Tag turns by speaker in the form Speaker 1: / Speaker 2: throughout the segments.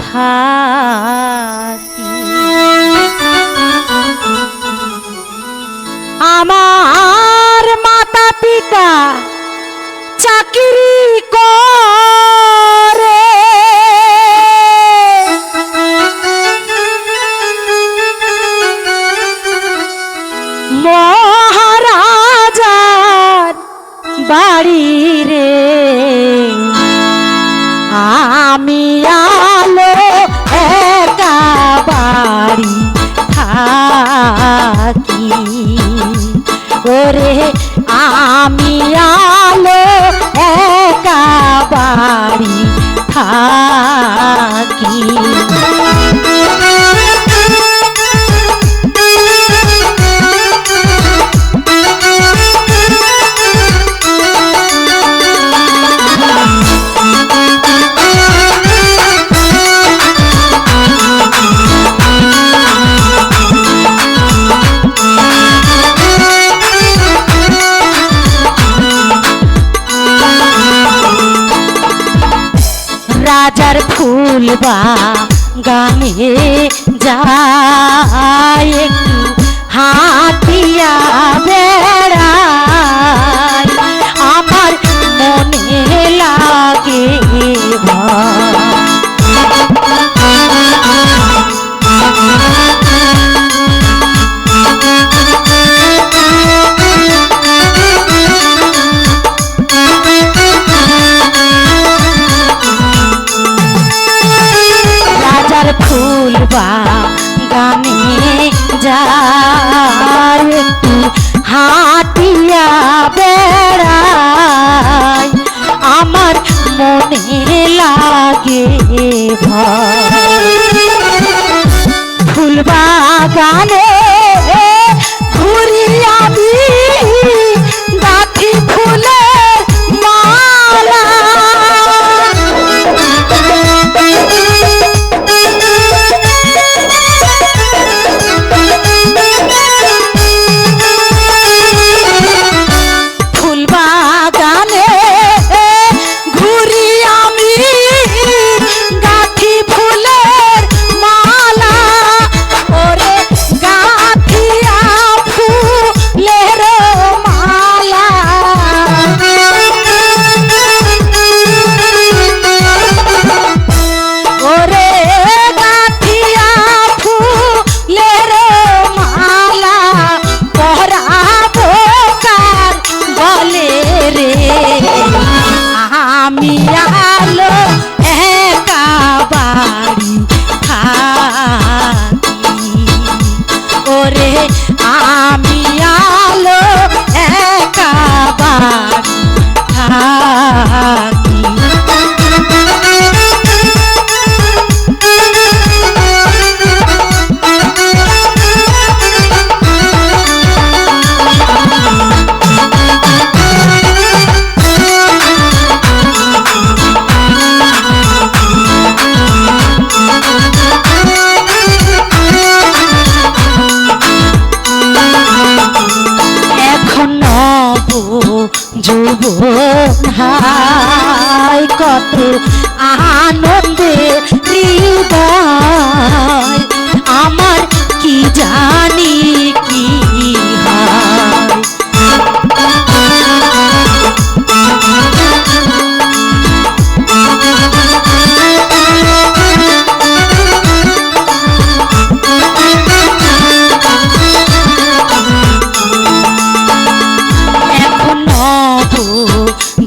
Speaker 1: থাকি। আমার মাতা পিতা চাকরি করে, মহারাজার বাড়ি রে। আমি আলো একা বাড়ি থাকি, ওরে আমি আলো একা বাড়ি থাকি। রাজার ফুল বাগানে যায় একটু হাতিয়া বেড়ায়, আমার মনে লাগে ফুল বাগানে যায় একটু হাতিয়া বেড়ায়, আমার মনে লাগে ফুল বাগানে ঘুরি আমি গাঁথি ফুলের মালা। আমি আলো একা বাড়ি থাকি, ওরে আমি আলো একা বাড়ি থাকি। যৌবন হাই কত আনন্দে হৃদয়, আমার কি জানি কি হয়।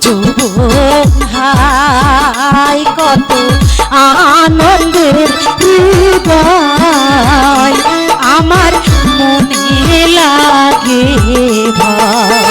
Speaker 1: যৌবন হাই কত আনন্দের হৃদয়, আমার মনে লাগে ভয়।